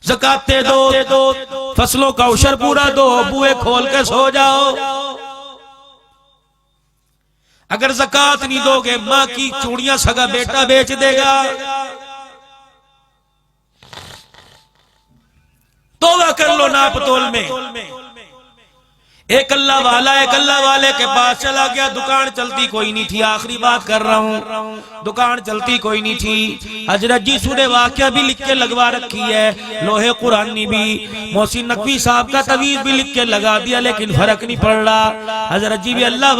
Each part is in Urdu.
زکاتیں دو، فصلوں کا عشر پورا دو، بوئے کھول کے سو جاؤ۔ اگر زکات نہیں دو گے ماں کی چوڑیاں سگا بیٹا بیچ دے گا۔ توبہ کر لو ناپ تول میں۔ ایک اللہ والے کے پاس چلا گیا، دکان چلتی کوئی نہیں تھی، آخری بات کر رہا ہوں، دکان چلتی کوئی نہیں تھی۔ حضرت جی سورہ واقعہ بھی لکھ کے لگوا رکھی ہے، لوہے قرآنی بھی، محسن نقوی صاحب کا تویز بھی لکھ کے لگا دیا، لیکن فرق نہیں پڑ رہا۔ حضرت جی بھی اللہ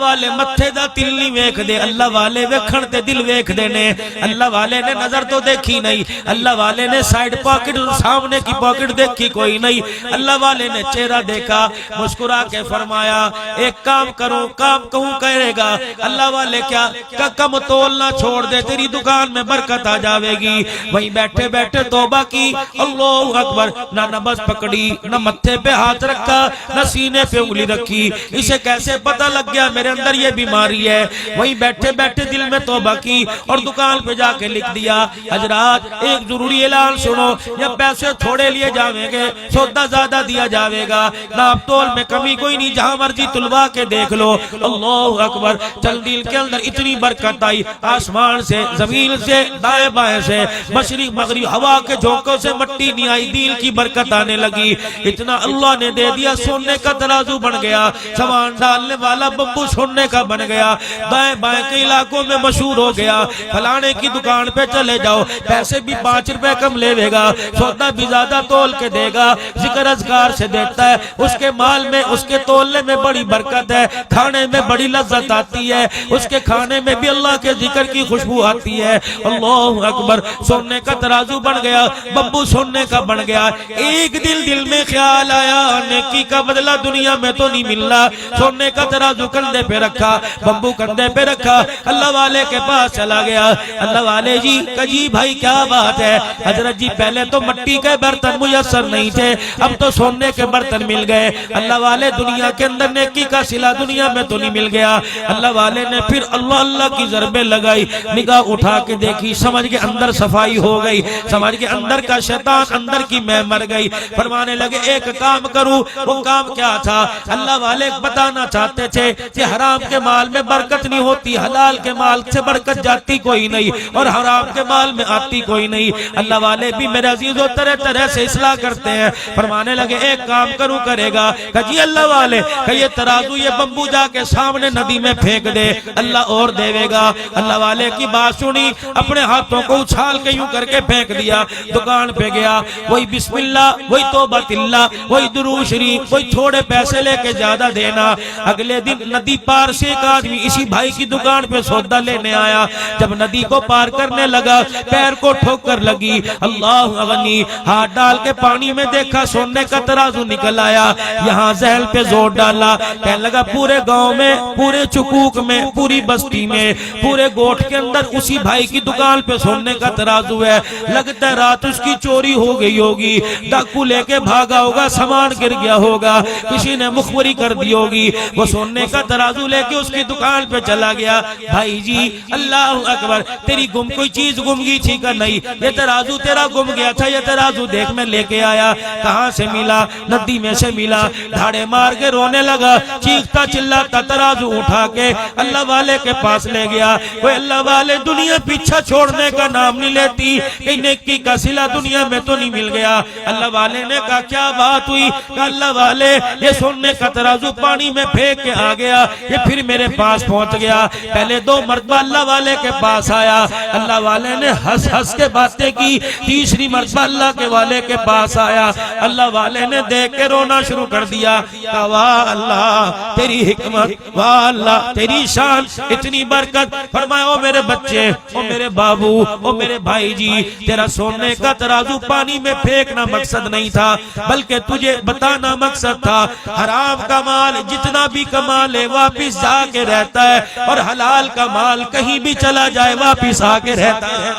والے متھے دا دل نہیں ویکھ دے، اللہ والے ویکھن تے دل ویکھ دے نے۔ اللہ والے نے نظر تو دیکھی نہیں، اللہ والے نے سائیڈ پاکٹ سامنے کی پاکٹ دیکھی کوئی نہیں، اللہ والے نے چہرہ دیکھا، مسکرا کے فرمایا ایک کام کرو، کام کہوں کرے گا اللہ والے کیا کم تولنا چھوڑ دے، تیری دکان میں برکت آ جاوے گی۔ وہیں بیٹھے بیٹھے توبہ کی، اللہ اکبر، نہ نبض پکڑی، نہ متھے پہ ہاتھ رکھا، نہ سینے پہ انگلی رکھی۔ اسے کیسے پتہ لگ گیا میرے اندر یہ بیماری ہے؟ وہیں بیٹھے بیٹھے دل میں توبہ کی اور دکان پہ جا کے لکھ دیا، حضرات ایک ضروری اعلان سنو، جب پیسے تھوڑے لیے جاویں گے سودا زیادہ دیا جاوے گا، ناپ تول میں کمی کوئی نہیں، جہاں مرضی تلوا کے دیکھ لو۔ اللہ اکبر، چل دل کے اندر اتنی برکت آئی، آسمان سے، زمین سے، دائیں بائیں سے، مشرق مغرب، ہوا کے جھونکوں سے مٹی نہیں آئی، دل کی برکت آنے لگی۔ اتنا اللہ نے دے دیا، سونے کا ترازو بن گیا، سامان ڈالنے والا بمبو سونے کا بن گیا، دائیں بائیں کے علاقوں میں مشہور ہو گیا۔ فلانے کی دکان پہ چلے جاؤ، پیسے بھی 5 روپے کم لے گا، سودا بھی زیادہ تول کے دے گا، ذکر اذکار سے دیتا ہے، اس کے مال میں، اس کے تولنے میں بڑی برکت ہے، کھانے میں بڑی لذت آتی ہے، اس کے کھانے میں بھی اللہ کے ذکر کی خوشبو آتی ہے۔ اللہ اکبر، سونے کا ترازو بن گیا، بمبو سونے کا بن گیا۔ ایک دل میں خیال آیا، نیکی کا بدلہ دنیا میں تو نہیں ملنا۔ سونے کا ترازو کندھے پہ رکھا، بمبو کندھے پہ رکھا، اللہ والے کے پاس چلا گیا۔ اللہ والے جی کجی بھائی کیا بات ہے؟ حضرت جی پہلے تو مٹی کے برتن میسر نہیں تھے، اب تو سونے کے برتن مل گئے۔ اللہ والے دنیا کے اندر نیکی کا صلہ دنیا میں تو نہیں مل گیا۔ اللہ والے نے پھر اللہ کی ضربیں لگائی، نگاہ اٹھا کے دیکھی، سمجھ کے اندر صفائی ہو گئی، سمجھ کے اندر کا شیطان اندر کی میں مر گئی۔ فرمانے لگے ایک کام کروں، وہ کام کیا تھا؟ اللہ والے بتانا چاہتے تھے کہ حرام کے مال میں برکت نہیں ہوتی، حلال کے مال سے برکت جاتی کوئی نہیں اور حرام کے مال میں آتی کوئی نہیں۔ اللہ والے بھی میرے عزیزوں طرح طرح سے اصلاح کرتے ہیں۔ فرمانے لگے ایک کام کروں کرے گا؟ کہ جی اللہ والے کہ یہ ترازو یہ بمبو جا کے سامنے ندی میں پھینک دے، اللہ اور دے گا۔ اللہ والے کی بات سنی، اپنے ہاتھوں کو اچھال کے یوں کر کے پھینک دیا، دکان پہ گیا، وہی بسم اللہ، وہی توبہ اللہ، وہی درود شریف، وہی تھوڑے پیسے لے کے زیادہ دینا۔ اگلے دن ندی پار سے ایک آدمی اسی بھائی کی دکان پہ سودا لینے آیا، جب ندی کو پار کرنے لگا پیر کو ٹھوکر لگی، اللہ غنی، ہاتھ ڈال کے پانی میں دیکھا سونے کا ترازو نکل آیا، یہاں زہل پہ زور ڈالا، کہنے لگا پورے گاؤں میں، پورے چکوک میں، پوری بستی میں، پورے گوٹھ کے اندر اسی بھائی کی دکان پہ سونے کا ترازو ہے، لگتا ہے رات اس کی چوری ہو گئی ہوگی، ڈاکو لے کے بھاگا ہوگا، سامان گر گیا ہوگا، کسی نے مخبری کر دی ہوگی۔ وہ سونے کا ترازو لے کے اس کی دکان پہ چلا گیا، بھائی جی اللہ اکبر، تیری کوئی چیز گم گئی تھی کہ نہیں؟ یہ ترازو تیرا گم گیا تھا، یہ ترازو دیکھ میں لے کے آیا۔ کہاں سے ملا؟ ندی میں سے ملا۔ دھاڑے مار کے رونے لگا، چیختا چلاتا ترازو اٹھا کے اللہ والے کے پاس لے گیا۔ وہ اللہ والے دنیا پیچھا چھوڑنے کا نام نہیں لیتی، کہ نیکی کا صلہ دنیا میں تو نہیں مل گیا۔ اللہ والے نے کہا کیا بات ہوئی؟ کہ اللہ والے یہ سونے کا ترازو پانی میں پھینک کے آ گیا، یہ پھر میرے پاس پہنچ گیا۔ پہلے 2 مرتبہ اللہ والے کے پاس آیا، اللہ والے نے ہنس ہنس کے باتیں کی، تیسری مرتبہ اللہ کے والے کے پاس آیا، اللہ والے نے دیکھ کے رونا شروع کر دیا۔ کہا واہ اللہ تیری حکمت، واہ اللہ تیری شان، اتنی برکت۔ فرمایا او میرے بچے، او میرے بابو، او میرے بھائی جی، تیرا سونے کا ترازو پانی میں پھینکنا مقصد نہیں تھا، بلکہ تجھے بتانا مقصد تھا حرام کا مال جتنا بھی کما لے واپس جا کے رہتا ہے، اور حلال کا مال کہیں بھی چلا جائے واپس آ کے رہتا ہے۔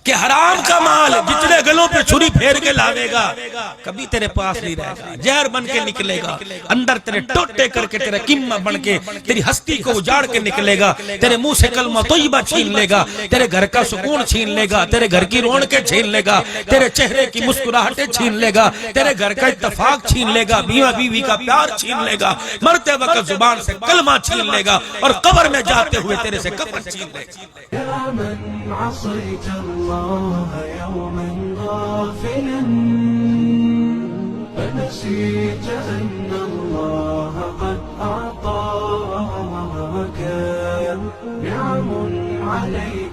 کہ حرام کا مال جتنے گلوں پہ چھری پھیر کے لاوے گا کبھی تیرے پاس نہیں رہے گا، زہر بن کے نکلے گا، اندر تیرے ٹوٹے کر کے تیرے قیمہ بن کے تیری ہستی کو اجاڑ کے نکلے گا، تیرے منہ سے کلمہ طیبہ چھین لے گا، تیرے گھر کا سکون چھین لے گا، تیرے گھر کی رونقیں چھین لے گا، تیرے چہرے کی مسکراہٹیں چھین لے گا، تیرے گھر کا اتفاق چھین لے گا، بیوہ بیوی کا پیار چھین لے گا، مرتے وقت زبان سے کلمہ چھین لے گا، اور قبر میں جاتے ہوئے تیرے سے کفن چھین لے گا۔ يا من عصيت الله يوما غافلا فنسيت أن الله قد أعطاك نعم عليك